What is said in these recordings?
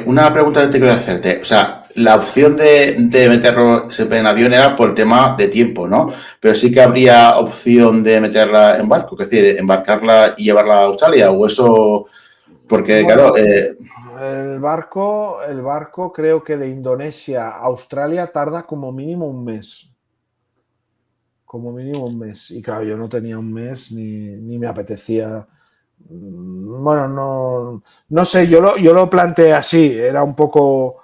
Una pregunta que te quiero hacerte. O sea, la opción de meterlo siempre en avión era por el tema de tiempo, ¿no? Pero sí que habría opción de meterla en barco, es decir, embarcarla y llevarla a Australia, o eso, porque claro, Bueno, el barco creo que de Indonesia a Australia tarda como mínimo un mes. Como mínimo un mes. Y claro, yo no tenía un mes ni me apetecía. Bueno, no sé, yo lo planteé así, era un poco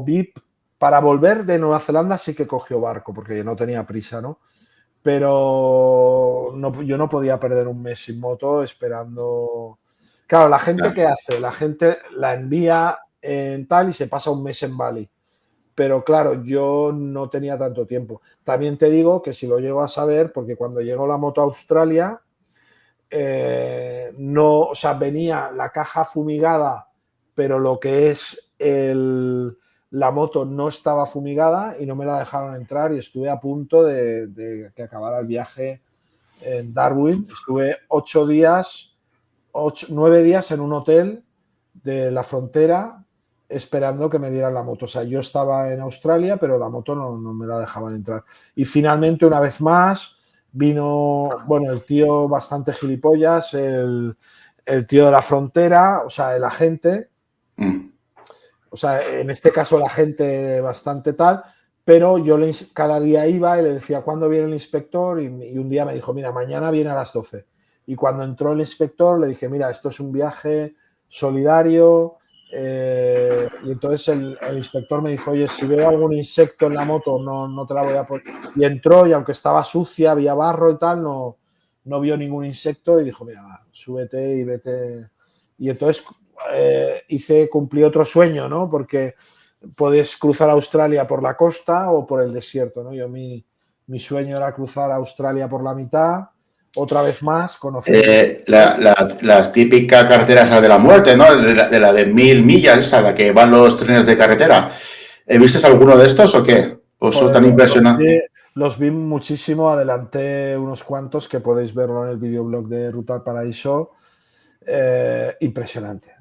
VIP. Para volver de Nueva Zelanda sí que cogió barco, porque no tenía prisa, ¿no? Pero yo no podía perder un mes sin moto esperando. Claro, la gente claro. ¿qué hace? La gente la envía en tal y se pasa un mes en Bali. Pero claro, yo no tenía tanto tiempo. También te digo que si lo llego a saber, porque cuando llegó la moto a Australia, no, o sea, venía la caja fumigada, pero lo que es la moto no estaba fumigada y no me la dejaron entrar y estuve a punto de que acabara el viaje en Darwin. Estuve 8 días, 9 días en un hotel de la frontera esperando que me dieran la moto. O sea, yo estaba en Australia, pero la moto no me la dejaban entrar. Y finalmente, una vez más, vino, bueno, el tío bastante gilipollas, el tío de la frontera, o sea, el agente, Mm. o sea, en este caso el agente bastante tal, pero yo cada día iba y le decía, ¿cuándo viene el inspector? Y un día me dijo, mira, mañana viene a las 12. Y cuando entró el inspector le dije, mira, esto es un viaje solidario. Y entonces el inspector me dijo, oye, si veo algún insecto en la moto, no te la voy a poner. Y entró y aunque estaba sucia, había barro y tal, no vio ningún insecto y dijo, mira, va, súbete y vete. Y entonces cumplí otro sueño, ¿no? Porque puedes cruzar Australia por la costa o por el desierto, ¿no? Mi sueño era cruzar Australia por la mitad, otra vez más, conocer el desierto. Las típicas carreteras la de la muerte, ¿no? De la de 1000 millas, esa, la que van los trenes de carretera. ¿Viste alguno de estos o qué? ¿O son Joder, tan impresionantes? los vi muchísimo, adelanté unos cuantos que podéis verlo en el videoblog de Ruta al Paraíso. Impresionante.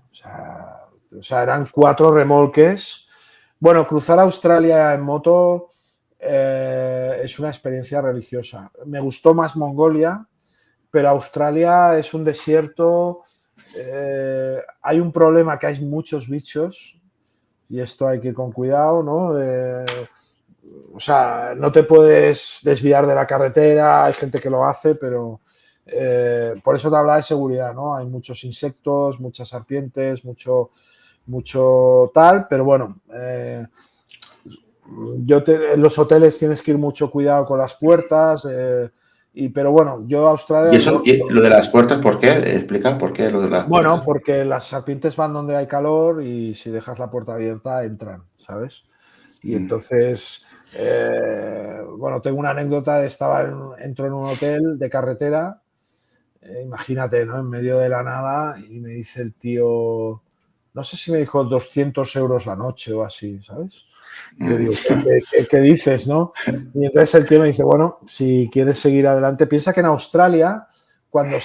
O sea, eran 4 remolques. Bueno, cruzar Australia en moto es una experiencia religiosa. Me gustó más Mongolia, pero Australia es un desierto. Hay un problema que hay muchos bichos y esto hay que ir con cuidado, ¿no? O sea, no te puedes desviar de la carretera, hay gente que lo hace, pero por eso te hablaba de seguridad, ¿no? Hay muchos insectos, muchas serpientes, mucho tal, pero bueno, en los hoteles tienes que ir mucho cuidado con las puertas, pero bueno, yo ¿Y Australia, eso, y lo de las puertas, por qué? Explica por qué lo de las bueno, puertas. porque las serpientes van donde hay calor y si dejas la puerta abierta entran, ¿sabes? Y entonces, bueno, tengo una anécdota, entro en un hotel de carretera, imagínate, ¿no? En medio de la nada y me dice el tío, no sé si me dijo 200 euros la noche o así, ¿sabes? Yo digo, ¿qué dices, no? Y entonces el tío me dice, bueno, si quieres seguir adelante, piensa que en Australia, cuando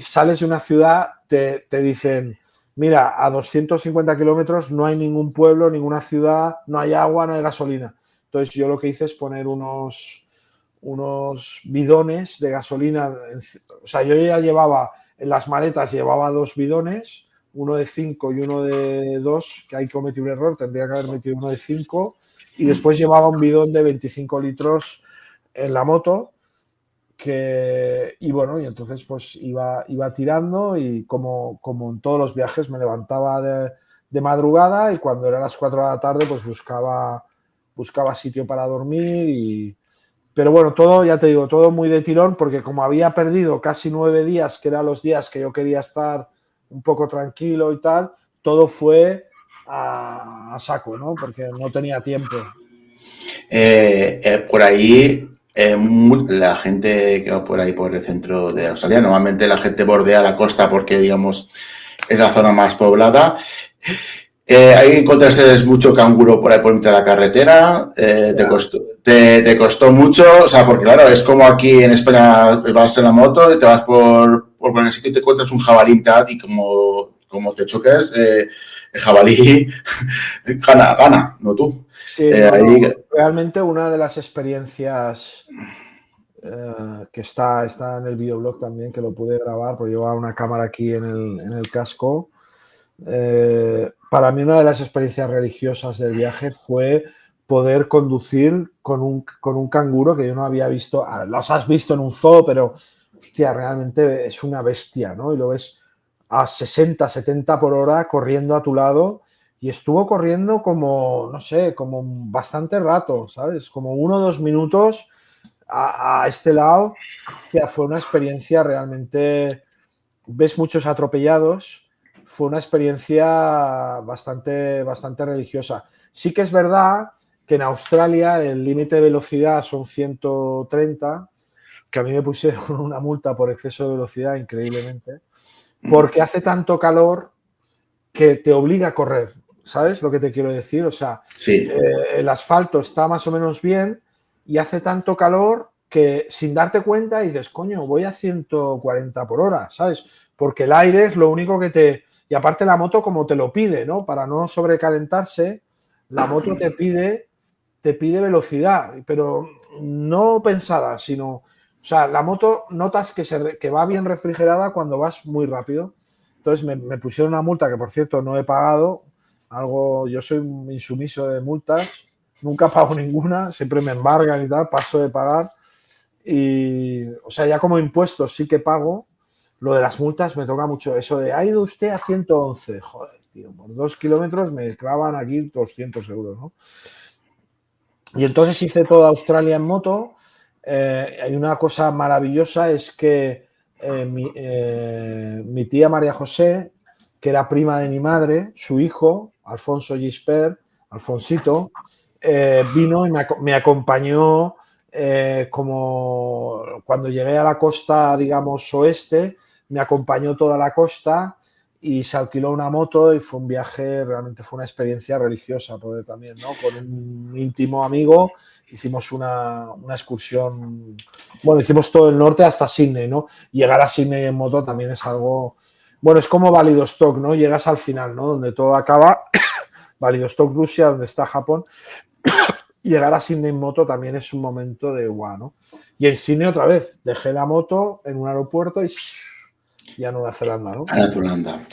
sales de una ciudad, te dicen, mira, a 250 kilómetros no hay ningún pueblo, ninguna ciudad, no hay agua, no hay gasolina. Entonces yo lo que hice es poner unos bidones de gasolina. O sea, yo ya llevaba, en las maletas llevaba 2 bidones, uno de 5 y uno de 2, que ahí cometí un error, tendría que haber metido uno de 5, y después llevaba un bidón de 25 litros en la moto, y bueno, y entonces pues iba tirando y como en todos los viajes me levantaba de madrugada y cuando eran las 4 de la tarde pues buscaba sitio para dormir. Pero bueno, todo, ya te digo, todo muy de tirón, porque como había perdido casi 9 días, que eran los días que yo quería estar un poco tranquilo y tal, todo fue a saco, ¿no? Porque no tenía tiempo. Por ahí, la gente que va por ahí, por el centro de Australia, normalmente la gente bordea la costa porque, digamos, es la zona más poblada. Ahí encontraste mucho canguro por ahí por mitad de la carretera. Ya, Te costó mucho, o sea, porque claro, es como aquí en España vas en la moto y te vas por cualquier sitio y te encuentras un jabalí y como como te choques, el jabalí gana, no tú. Sí, no, realmente una de las experiencias que está en el videoblog también, que lo pude grabar, porque llevaba una cámara aquí en el casco. Para mí una de las experiencias religiosas del viaje fue poder conducir con un canguro que yo no había visto. Los has visto en un zoo, pero hostia, realmente es una bestia, ¿no? Y lo ves a 60, 70 por hora corriendo a tu lado y estuvo corriendo como, no sé, como bastante rato, ¿sabes? Como 1 o 2 minutos a este lado. Ya fue una experiencia realmente, ves muchos atropellados, fue una experiencia bastante religiosa. Sí que es verdad que en Australia el límite de velocidad son 130, que a mí me pusieron una multa por exceso de velocidad, increíblemente, porque hace tanto calor que te obliga a correr. ¿Sabes lo que te quiero decir? O sea, Sí. el asfalto está más o menos bien y hace tanto calor que sin darte cuenta dices, coño, voy a 140 por hora, ¿sabes? Porque el aire es lo único que te... Y aparte la moto como te lo pide, ¿no? Para no sobrecalentarse, la moto te pide velocidad, pero no pensada, sino... O sea, la moto notas que va bien refrigerada cuando vas muy rápido. Entonces me pusieron una multa que, por cierto, no he pagado. Yo soy un insumiso de multas, nunca pago ninguna, siempre me embargan y tal, paso de pagar. Y, o sea, ya como impuestos sí que pago. Lo de las multas me toca mucho. Eso de, ha ido usted a 111. Joder, tío, por 2 kilómetros me clavan aquí 200 euros, ¿no? Y entonces hice toda Australia en moto. Hay una cosa maravillosa, es que mi tía María José, que era prima de mi madre, su hijo, Alfonso Gispert, Alfonsito, vino y me acompañó como cuando llegué a la costa, digamos, oeste, me acompañó toda la costa y se alquiló una moto y fue un viaje, realmente fue una experiencia religiosa, poder también, ¿no? Con un íntimo amigo hicimos una excursión, bueno, hicimos todo el norte hasta Sydney, ¿no? Llegar a Sydney en moto también es algo, bueno, es como Vladivostok, ¿no? Llegas al final, ¿no? Donde todo acaba, Vladivostok, Rusia, donde está Japón, llegar a Sydney en moto también es un momento de guau, ¿no? Y en Sydney otra vez, dejé la moto en un aeropuerto y a Nueva Zelanda, ¿no? A Nueva Zelanda.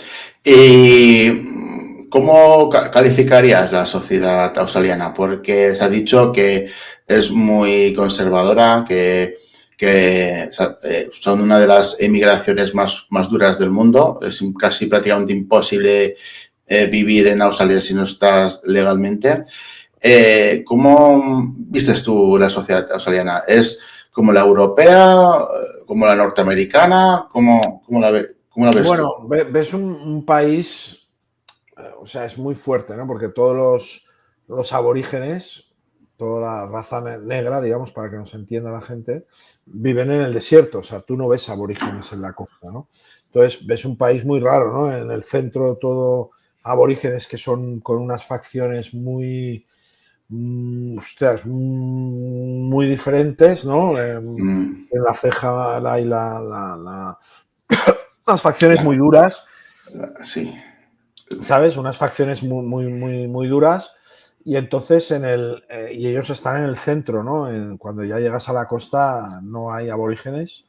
¿Y cómo calificarías la sociedad australiana? Porque se ha dicho que es muy conservadora, que son una de las emigraciones más duras del mundo. Es casi prácticamente imposible vivir en Australia si no estás legalmente. ¿Cómo vistes tú la sociedad australiana? ¿Es como la europea, como la norteamericana? ¿Cómo la ves tú? Bueno, ves un país, o sea, es muy fuerte, ¿no? Porque todos los aborígenes, toda la raza negra, digamos, para que nos entienda la gente, viven en el desierto. O sea, tú no ves aborígenes en la costa, ¿no? Entonces, ves un país muy raro, ¿no? En el centro todo aborígenes que son con unas facciones ostras, muy diferentes, ¿no? En la ceja hay unas facciones muy duras, Sí. ¿sabes? Unas facciones muy duras. Y entonces y ellos están en el centro, ¿no? Cuando ya llegas a la costa no hay aborígenes.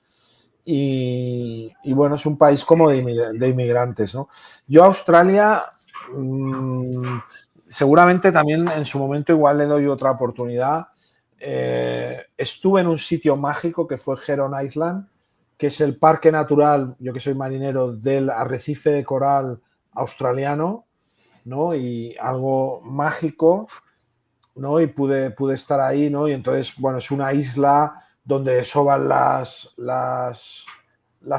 Y bueno, es un país como de inmigrantes, ¿no? Yo a Australia seguramente también en su momento igual le doy otra oportunidad. Estuve en un sitio mágico que fue Heron Island, que es el parque natural, yo que soy marinero, del arrecife de coral australiano, ¿no? Y algo mágico, ¿no? Y pude estar ahí, ¿no? Y entonces, bueno, es una isla donde desovan las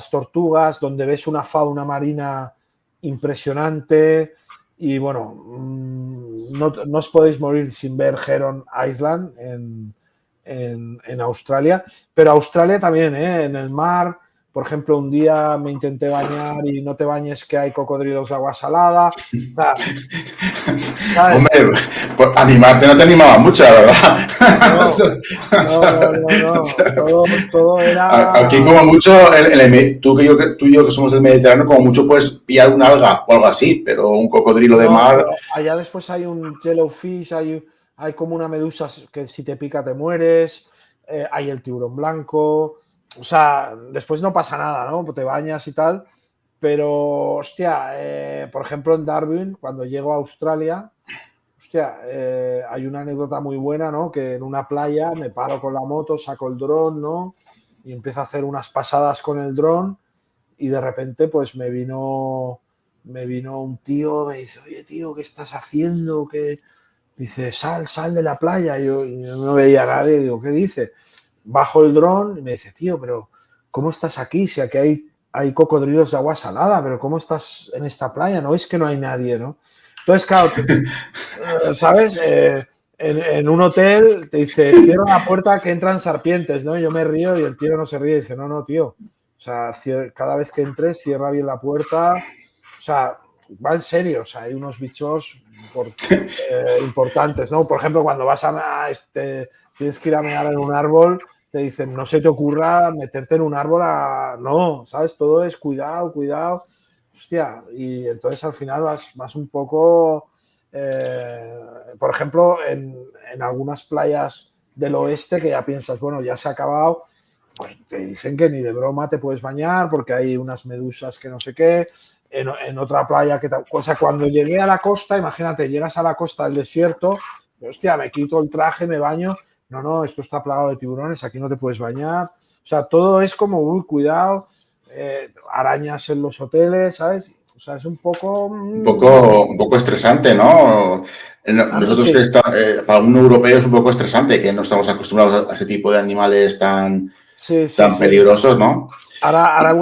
tortugas, donde ves una fauna marina impresionante y, bueno, no os podéis morir sin ver Heron Island en Australia, pero Australia también, ¿eh? En el mar por ejemplo, un día me intenté bañar y no te bañes que hay cocodrilos de agua salada. O sea, ¿sabes? Hombre, pues animarte no te animaba mucho, la verdad. O No, sea, o no, sea, no, no, no. Todo aquí era. como mucho, tú y yo que somos del Mediterráneo, como mucho puedes pillar un alga o algo así, pero un cocodrilo de No, mar, pero allá después hay un jellyfish, hay como una medusa que si te pica te mueres, hay el tiburón blanco, o sea, después no pasa nada, ¿no? Te bañas y tal, pero, hostia, por ejemplo en Darwin, cuando llego a Australia, hostia, hay una anécdota muy buena, ¿no? Que en una playa me paro con la moto, saco el dron, ¿no? Y empiezo a hacer unas pasadas con el dron y de repente pues me vino un tío, me dice, oye tío, ¿qué estás haciendo? ¿Qué? Dice, sal de la playa. Yo no veía a nadie, digo, ¿qué dice? Bajo el dron y me dice, tío, pero ¿cómo estás aquí? Si aquí hay cocodrilos de agua salada, pero ¿cómo estás en esta playa? ¿No ves que no hay nadie, no? Entonces, claro, ¿sabes? En un hotel te dice, cierra la puerta que entran serpientes, ¿no? Yo me río y el tío no se ríe y dice, no, no, tío. O sea, cada vez que entres, cierra bien la puerta. O sea, va en serio. O sea, hay unos bichos importantes, ¿no? Por ejemplo, cuando vas tienes que ir a mear en un árbol, te dicen, no se te ocurra meterte en un árbol No, ¿sabes? Todo es cuidado, cuidado. Hostia, y entonces al final vas un poco por ejemplo, en algunas playas del oeste que ya piensas, bueno, ya se ha acabado, pues te dicen que ni de broma te puedes bañar porque hay unas medusas que no sé qué. En otra playa que tal. O sea, cuando llegué a la costa, imagínate, llegas a la costa del desierto, hostia, me quito el traje, me baño. No, no, esto está plagado de tiburones, aquí no te puedes bañar. O sea, todo es como, uy, cuidado, arañas en los hoteles, ¿sabes? O sea, es un poco. un poco estresante, ¿no? Nosotros que Sí, para un europeo es un poco estresante, que no estamos acostumbrados a ese tipo de animales tan, sí, sí, tan sí. peligrosos, ¿no? Ahora he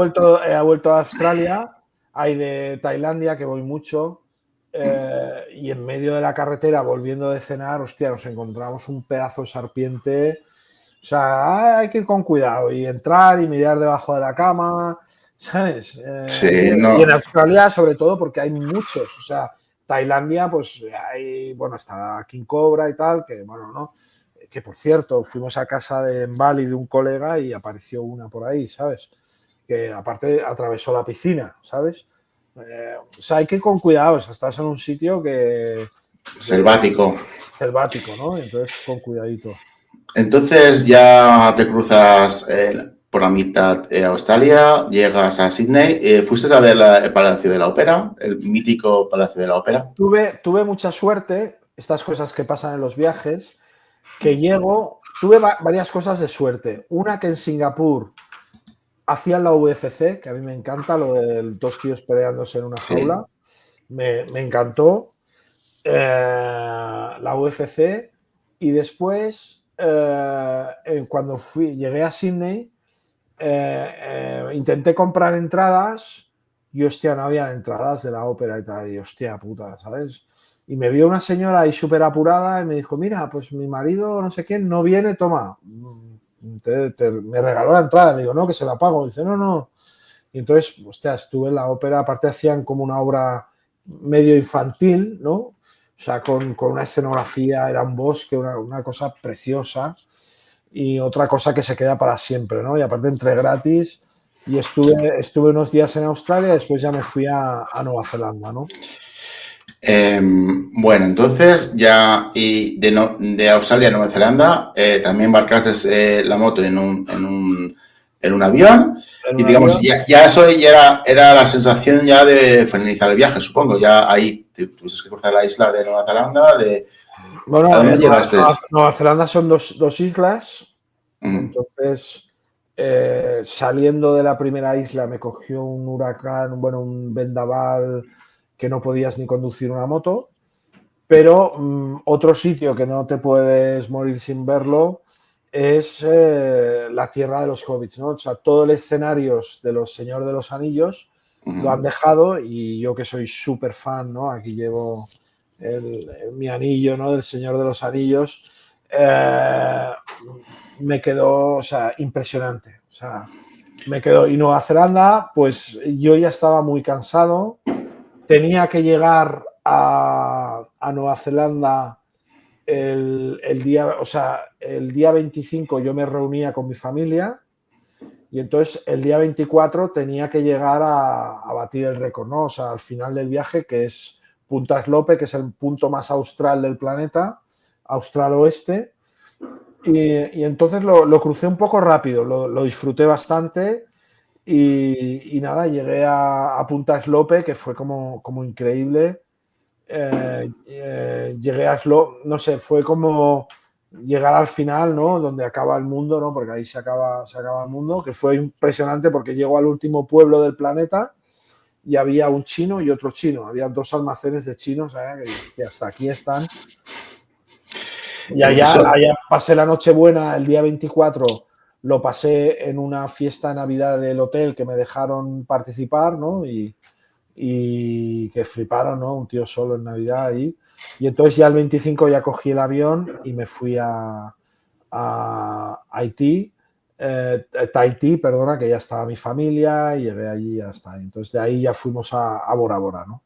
vuelto a Australia, hay de Tailandia que voy mucho, y en medio de la carretera, volviendo de cenar, hostia, nos encontramos un pedazo de serpiente. O sea, hay que ir con cuidado y entrar y mirar debajo de la cama, ¿sabes? Sí, Y en no. Australia, sobre todo, porque hay muchos. O sea, Tailandia, pues hay, bueno, está King Cobra y tal, que bueno, ¿no? Que por cierto, fuimos a casa de Bali de un colega y apareció una por ahí, ¿sabes? Que aparte atravesó la piscina, ¿sabes? O sea, hay que ir con cuidado, o sea, estás en un sitio que Selvático. selvático, ¿no? Entonces, con cuidadito. Entonces ya te cruzas por la mitad Australia, llegas a Sydney. ¿Fuiste a ver el Palacio de la Ópera, el mítico Palacio de la Ópera? Tuve mucha suerte, estas cosas que pasan en los viajes, que tuve varias cosas de suerte. Una que en Singapur hacían la UFC, que a mí me encanta, lo de dos tíos peleándose en una Sí. jaula, me encantó. La UFC y después cuando llegué a Sydney intenté comprar entradas y hostia, no había entradas de la ópera y tal, y hostia puta, ¿sabes? Y me vio una señora ahí súper apurada y me dijo, mira, pues mi marido no sé quién no viene, toma, me regaló la entrada, le digo, no, que se la pago, dice, no, no, y entonces, hostia, estuve en la ópera, aparte hacían como una obra medio infantil, ¿no? O sea, con una escenografía, era un bosque, una cosa preciosa y otra cosa que se queda para siempre, ¿no? Y aparte entré gratis y estuve unos días en Australia, después ya me fui a Nueva Zelanda, ¿no? Bueno, entonces ya y de Australia a Nueva Zelanda también embarcaste la moto en un avión En y un digamos, avión. ya eso ya era la sensación ya de finalizar el viaje, supongo. Ya ahí tuviste que cruzar la isla de Nueva Zelanda. ¿A Bueno, dónde llegaste? Nueva Zelanda son dos islas, Mm, entonces saliendo de la primera isla me cogió un huracán, bueno, un vendaval que no podías ni conducir una moto, pero otro sitio que no te puedes morir sin verlo es la tierra de los hobbits, ¿no? O sea, todo el escenario de los Señor de los Anillos lo han mm. dejado y yo que soy súper fan, ¿no? Aquí llevo mi anillo, ¿no? Del Señor de los Anillos. Me quedó, o sea, impresionante. O sea, Me quedo. Y Nueva Zelanda, pues yo ya estaba muy cansado. Tenía que llegar a Nueva Zelanda el día, o sea, el día 25 yo me reunía con mi familia y entonces el día 24 tenía que llegar a batir el récord, ¿no? O sea, al final del viaje, que es Punta Slope, que es el punto más austral del planeta, austral oeste. Y entonces lo crucé un poco rápido, lo disfruté bastante y nada, llegué a Punta Slope, que fue como increíble. Llegué a Slope, no sé, fue como llegar al final, ¿no? Donde acaba el mundo, ¿no? Porque ahí se acaba el mundo, que fue impresionante porque llego al último pueblo del planeta y había un chino y otro chino. Había dos almacenes de chinos, que hasta aquí están. Y allá pasé la Nochebuena el día 24, lo pasé en una fiesta de Navidad del hotel que me dejaron participar, ¿no? Y que fliparon, ¿no? Un tío solo en Navidad ahí. Y entonces ya el 25 ya cogí el avión y me fui a Haití, Tahití, perdona, que ya estaba mi familia, y llegué allí y ya está. Entonces de ahí ya fuimos a Bora Bora, ¿no?